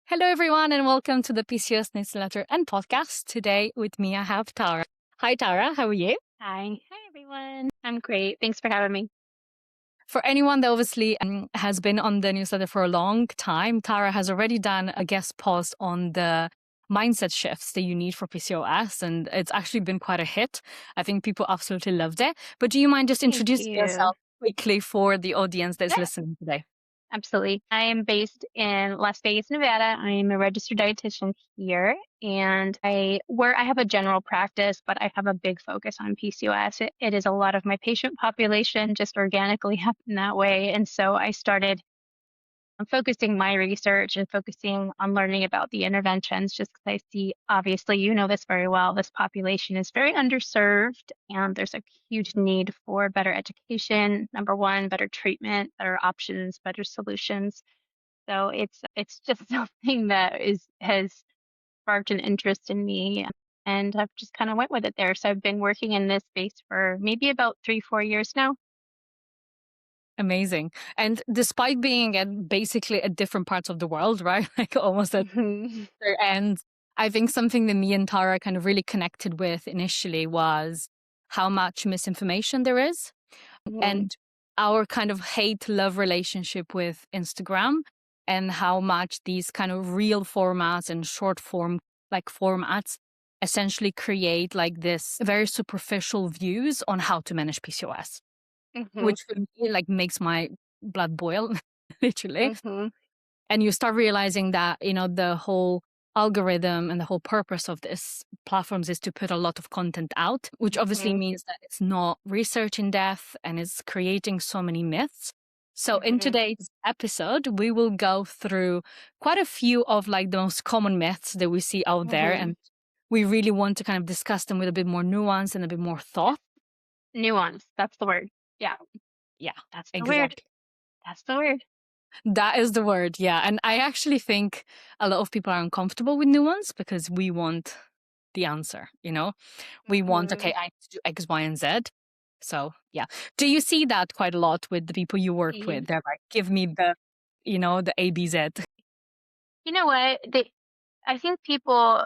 Hello, everyone, and welcome to the PCOS newsletter and podcast. Today with me, I have Tara. Hi, Tara. How are you? Hi. Hi, everyone. I'm great. Thanks for having me. For anyone that obviously has been on the newsletter for a long time, Tara has already done a guest post on the mindset shifts that you need for PCOS, and it's actually been quite a hit. I think people absolutely loved it. But do you mind just Thank introducing you. yourself quickly for the audience that's Yeah, listening today? absolutely. I am based in Las Vegas, Nevada. I am a registered dietitian here, and I have a general practice, but I have a big focus on PCOS. It is a lot of my patient population just organically happened that way, and so I'm focusing my research and focusing on learning about the interventions just because I see, obviously, you know this very well, this population is very underserved and there's a huge need for better education, number one, better treatment, better options, better solutions. So it's just something that has sparked an interest in me and I've just kind of went with it there. So I've been working in this space for maybe about 3-4 years now. Amazing. And despite being at basically at different parts of the world, right? Like almost at Mhm. and I think something that me and Tara kind of really connected with initially was how much misinformation there is Mhm. and our kind of hate love relationship with Instagram and how much these kind of real formats and short form like formats essentially create like this very superficial views on how to manage PCOS, Mhm. which for me like makes my blood boil literally. Mhm. And you start realizing that the whole algorithm and the whole purpose of this platforms is to put a lot of content out, which obviously Mhm. means that it's not research in depth and it's creating so many myths. So in Mhm. today's episode we will go through quite a few of like the most common myths that we see out there, Mhm. and we really want to kind of discuss them with a bit more nuance and a bit more Yeah. thought. Nuance. That's the word. Yeah. Yeah, That's the word. exactly. That's the word. That is the word, yeah. And I actually think a lot of people are uncomfortable with nuance because we want the answer. We want, Mhm. okay, I need to do X, Y, and Z. So, yeah. Do you see that quite a lot with the people you work Y- with? They're like, give me the ABZ. You know what? I think people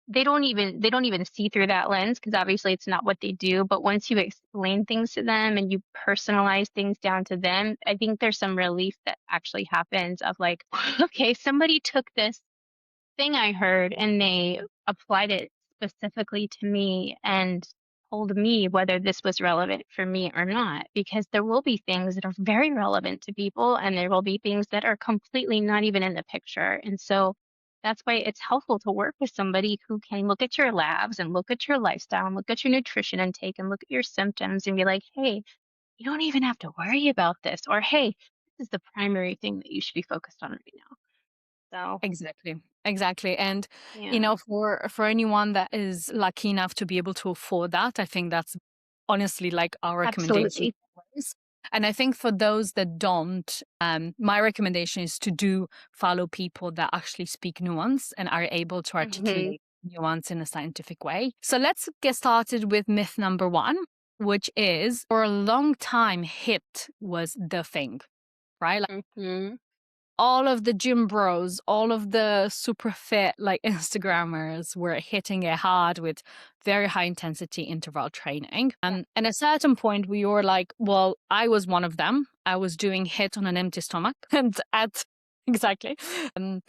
they don't even see through that lens because obviously it's not what they do. But once you explain things to them and you personalize things down to them, I think there's some relief that actually happens of like, okay, somebody took this thing I heard and they applied it specifically to me and told me whether this was relevant for me or not. Because there will be things that are very relevant to people, and there will be things that are completely not even in the picture. And so that's why it's helpful to work with somebody who can look at your labs and look at your lifestyle and look at your nutrition intake and look at your symptoms and be like, hey, you don't even have to worry about this. Or, hey, this is the primary thing that you should be focused on right now. So, Exactly. Exactly. And, yeah, for anyone that is lucky enough to be able to afford that, I think that's honestly like our recommendation absolutely. always. And I think for those that don't, my recommendation is to do follow people that actually speak nuance and are able to Mhm. articulate nuance in a scientific way. So let's get started with myth number one, which is for a long time, HIIT was the thing, right? Mhm. All of the gym bros, all of the super fit like Instagrammers were hitting it hard with very high intensity interval training. Yeah. And at a certain point, we were like, well, I was one of them. I was doing HIIT on an empty stomach and at exactly. Um,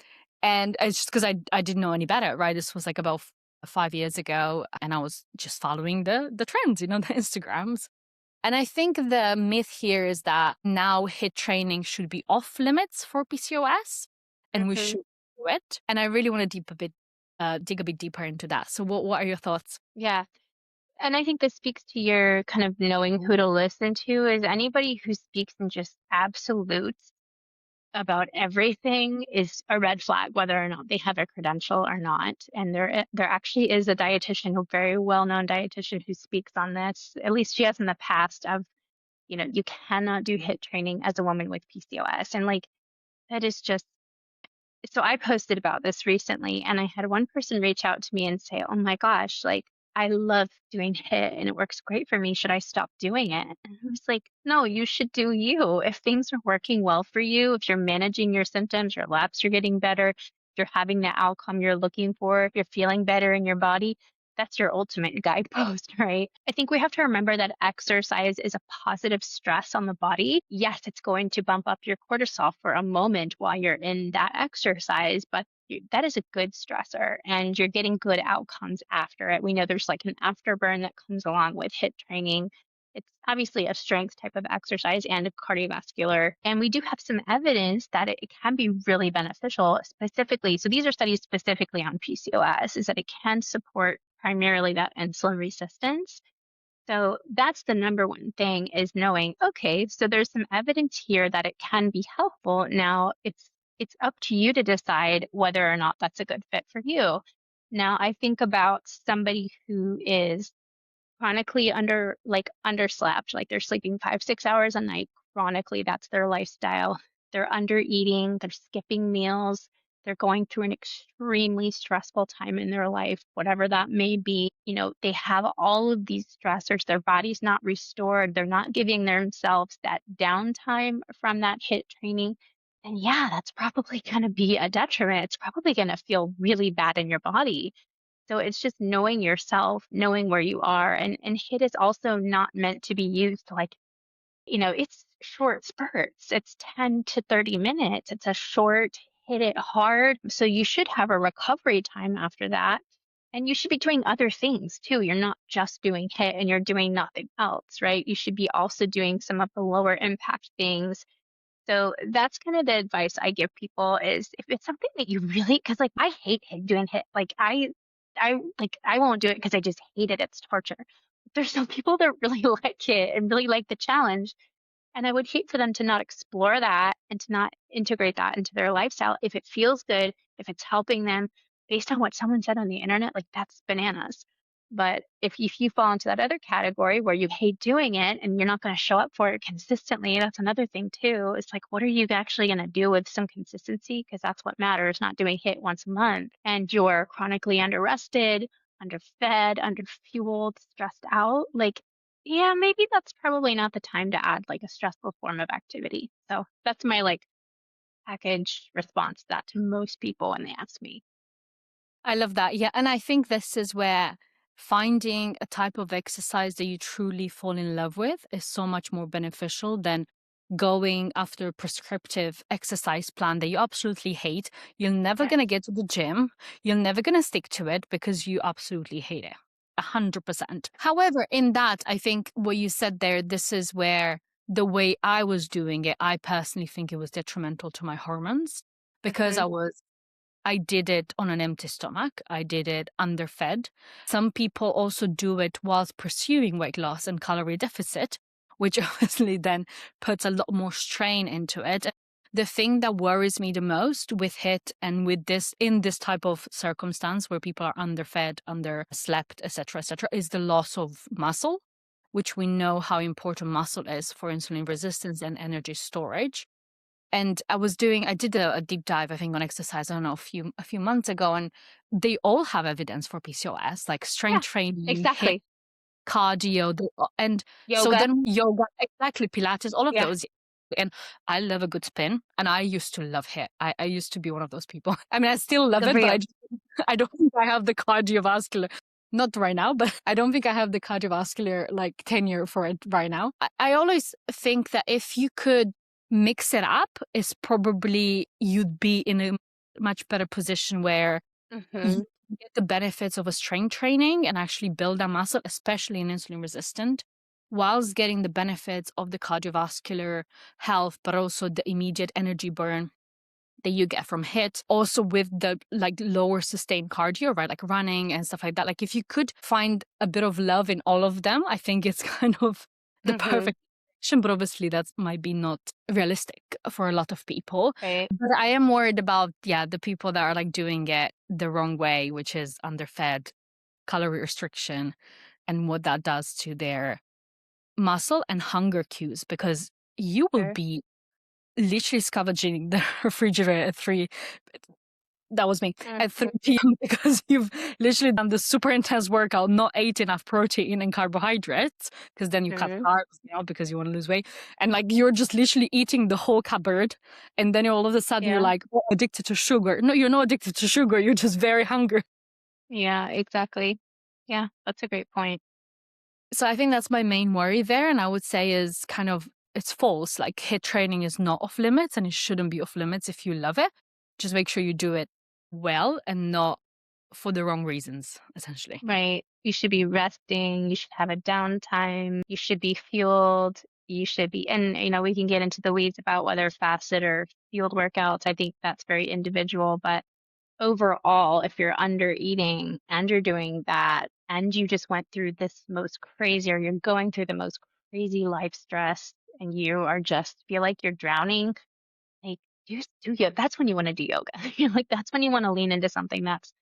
and it's just because I didn't know any better, right? This was like about 5 years ago, and I was just following the trends, the Instagrams. And I think the myth here is that now HIIT training should be off limits for PCOS and we Mhm. should do it. And I really want to dig a bit deeper into that. So what are your thoughts? Yeah. And I think this speaks to your kind of knowing who to listen to is anybody who speaks in just absolutes about everything is a red flag, whether or not they have a credential or not. And there actually is a dietitian, a very well-known dietitian who speaks on this. At least she has in the past of, you cannot do HIIT training as a woman with PCOS. And like that is just so I posted about this recently and I had one person reach out to me and say, "Oh my gosh, like I love doing HIIT and it works great for me. Should I stop doing it?" And I was like, "No, you should do you. If things are working well for you, if you're managing your symptoms, your labs are getting better, you're having the outcome you're looking for, if you're feeling better in your body, that's your ultimate guidepost, right? I think we have to remember that exercise is a positive stress on the body. Yes, it's going to bump up your cortisol for a moment while you're in that exercise, but that is a good stressor and you're getting good outcomes after it. We know there's like an afterburn that comes along with HIIT training. It's obviously a strength type of exercise and a cardiovascular. And we do have some evidence that it can be really beneficial, specifically. So these are studies specifically on PCOS, is that it can support primarily that insulin resistance. So that's the number one thing is knowing, okay, so there's some evidence here that it can be helpful. Now it's up to you to decide whether or not that's a good fit for you. Now I think about somebody who is chronically underslept, like they're sleeping 5, 6 hours a night chronically. That's their lifestyle. They're under eating, they're skipping meals, they're going through an extremely stressful time in their life, whatever that may be. They have all of these stressors, their body's not restored, they're not giving themselves that downtime from that HIIT training. And yeah, that's probably going to be a detriment. It's probably going to feel really bad in your body. So it's just knowing yourself, knowing where you are. And HIIT is also not meant to be used like, it's short spurts. It's 10 to 30 minutes. It's a short, hit it hard. So you should have a recovery time after that. And you should be doing other things too. You're not just doing HIIT and you're doing nothing else, right? You should be also doing some of the lower impact things. So that's kind of the advice I give people is if it's something that you really, because like I hate doing HIIT. Like I won't do it because I just hate it. It's torture. There's some people that really like it and really like the challenge. And I would hate for them to not explore that and to not integrate that into their lifestyle. If it feels good, if it's helping them based on what someone said on the internet, like that's bananas. But if you fall into that other category where you hate doing it and you're not going to show up for it consistently, that's another thing too. It's like, what are you actually going to do with some consistency? Because that's what matters, not doing HIIT once a month. And you're chronically underrested, underfed, underfueled, stressed out. Like, yeah, maybe that's probably not the time to add like a stressful form of activity. So that's my like package response to that to most people when they ask me. I love that. Yeah. And I think this is where finding a type of exercise that you truly fall in love with is so much more beneficial than going after a prescriptive exercise plan that you absolutely hate. You're never Yes. going to get to the gym. You're never going to stick to it because you absolutely hate it. 100%. However, in that, I think what you said there, this is where the way I was doing it, I personally think it was detrimental to my hormones because Hmm. I did it on an empty stomach. I did it underfed. Some people also do it whilst pursuing weight loss and calorie deficit, which obviously then puts a lot more strain into it. The thing that worries me the most with HIIT and with this in this type of circumstance where people are underfed, underslept, etc., is the loss of muscle, which we know how important muscle is for insulin resistance and energy storage. And I did a deep dive, I think, on exercise, I don't know, a few months ago, and they all have evidence for PCOS, like Yeah, strength training, HIIT, exactly. cardio, and so Yoga. then yoga, exactly, Pilates, all of Yeah, those. And I love a good spin, and I used to love HIIT. I used to be one of those people. I mean, I still love good for it, but you. I don't think I have the cardiovascular, not right now, but I don't think I have the cardiovascular like tenure for it right now. I always think that if you could mix it up, is probably you'd be in a much better position where Hmm. you get the benefits of a strength training and actually build that muscle, especially in insulin resistant, whilst getting the benefits of the cardiovascular health, but also the immediate energy burn that you get from HIIT, also with the like lower sustained cardio, right? Like running and stuff like that. Like if you could find a bit of love in all of them, I think it's kind of the Hmm. perfect situation, but obviously that might be not realistic for a lot of people. Right. But I am worried about, yeah, the people that are like doing it the wrong way, which is underfed, calorie restriction, and what that does to their muscle and hunger cues, because you will Sure. be literally scavenging the refrigerator That was me at Mhm. 3 p.m. because you've literally done this super intense workout, not ate enough protein and carbohydrates, because then you cut Mhm. carbs, because you want to lose weight. And like you're just literally eating the whole cupboard. And then all of a sudden you're Yeah. like, oh, addicted to sugar. No, you're not addicted to sugar. You're just very hungry. Yeah, exactly. Yeah, that's a great point. So I think that's my main worry there. And I would say is kind of it's false. Like HIIT training is not off limits and it shouldn't be off limits if you love it. Just make sure you do it well and not for the wrong reasons, essentially. Right. You should be resting, you should have a downtime, you should be fueled, you should be, and we can get into the weeds about whether fasted or fueled workouts. I think that's very individual, but overall, if you're under eating and you're doing that and you just went through this most crazy, or you're going through the most crazy life stress and you are just feel like you're drowning, like just do yoga. That's when you want to do yoga. Like that's when you want to lean into something that's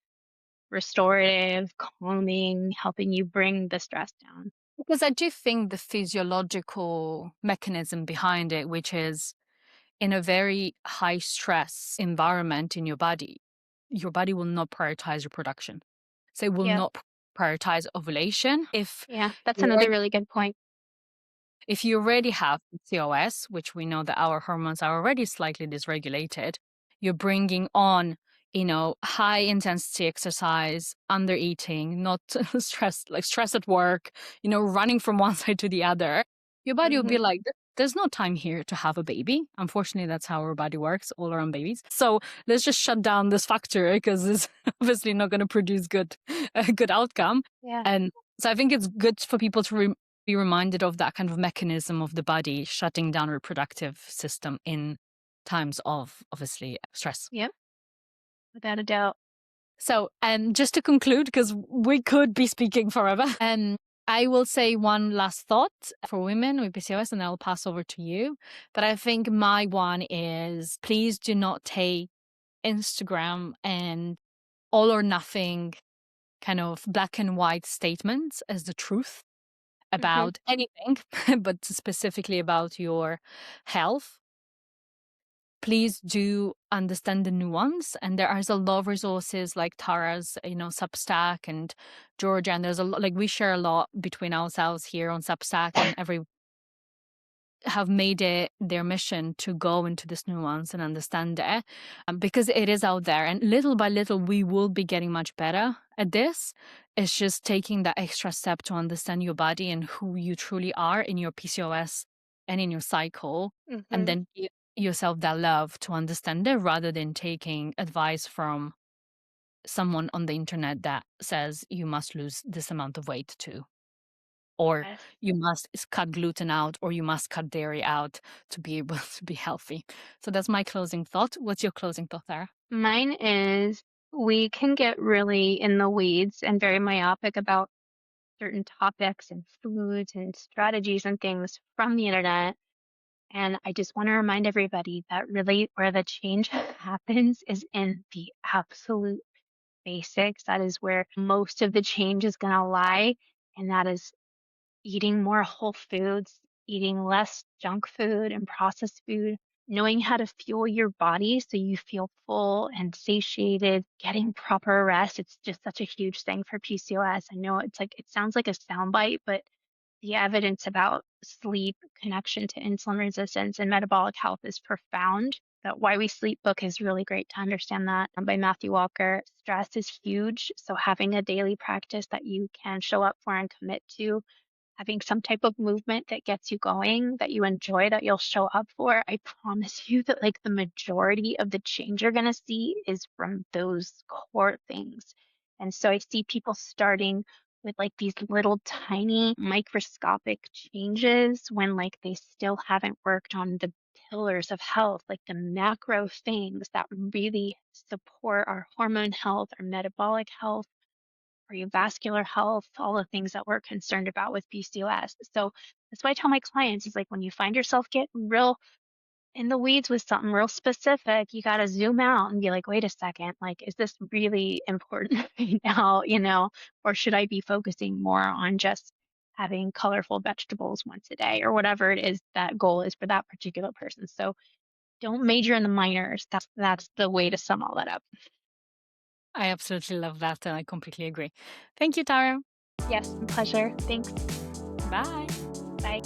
restorative, calming, helping you bring the stress down. Because I do think the physiological mechanism behind it, which is in a very high stress environment in your body will not prioritize reproduction. So it will Yep. not prioritize ovulation. Yeah, that's You another already really good point. If you already have PCOS, which we know that our hormones are already slightly dysregulated, you're bringing on, high intensity exercise, under eating, not stress at work, running from one side to the other. Your body will be Hmm. like, there's no time here to have a baby. Unfortunately, that's how our body works, all around babies. So let's just shut down this factory because it's obviously not going to produce a good outcome. Yeah. And so I think it's good for people to be reminded of that kind of mechanism of the body shutting down reproductive system in times of obviously stress. Yep. Without a doubt. So, just to conclude, because we could be speaking forever, I will say one last thought for women with PCOS, and I'll pass over to you. But I think my one is please do not take Instagram and all or nothing kind of black and white statements as the truth Hmm. about anything, but specifically about your health. Please do understand the nuance. And there is a lot of resources like Tara's, Substack and Georgia. And there's a lot, like we share a lot between ourselves here on Substack, and every have made it their mission to go into this nuance and understand it, because it is out there. And little by little, we will be getting much better at this. It's just taking that extra step to understand your body and who you truly are in your PCOS and in your cycle, and Hmm. then give yourself that love to understand it rather than taking advice from someone on the internet that says you must lose this amount of weight too, or Yes. you must cut gluten out, or you must cut dairy out to be able to be healthy. So that's my closing thought. What's your closing thought, Sarah? Mine is we can get really in the weeds and very myopic about certain topics and foods and strategies and things from the internet. And I just want to remind everybody that really where the change happens is in the absolute basics. That is where most of the change is going to lie. And that is eating more whole foods, eating less junk food and processed food, knowing how to fuel your body so you feel full and satiated, getting proper rest. It's just such a huge thing for PCOS. I know it's like it sounds like a soundbite, but the evidence about sleep, connection to insulin resistance, and metabolic health is profound. That Why We Sleep book is really great to understand that by Matthew Walker. Stress is huge. So having a daily practice that you can show up for and commit to, having some type of movement that gets you going, that you enjoy, that you'll show up for, I promise you that like the majority of the change you're going to see is from those core things. And so I see people starting with like these little tiny microscopic changes when like they still haven't worked on the pillars of health, like the macro things that really support our hormone health, our metabolic health, cardiovascular health, all the things that we're concerned about with PCOS. So that's why I tell my clients is like when you find yourself getting real in the weeds with something real specific, you got to zoom out and be like, wait a second, like, is this really important right now? Or should I be focusing more on just having colorful vegetables once a day or whatever it is that goal is for that particular person? So don't major in the minors. That's the way to sum all that up. I absolutely love that, and I completely agree. Thank you, Tara. Yes, pleasure. Thanks. Bye. Bye.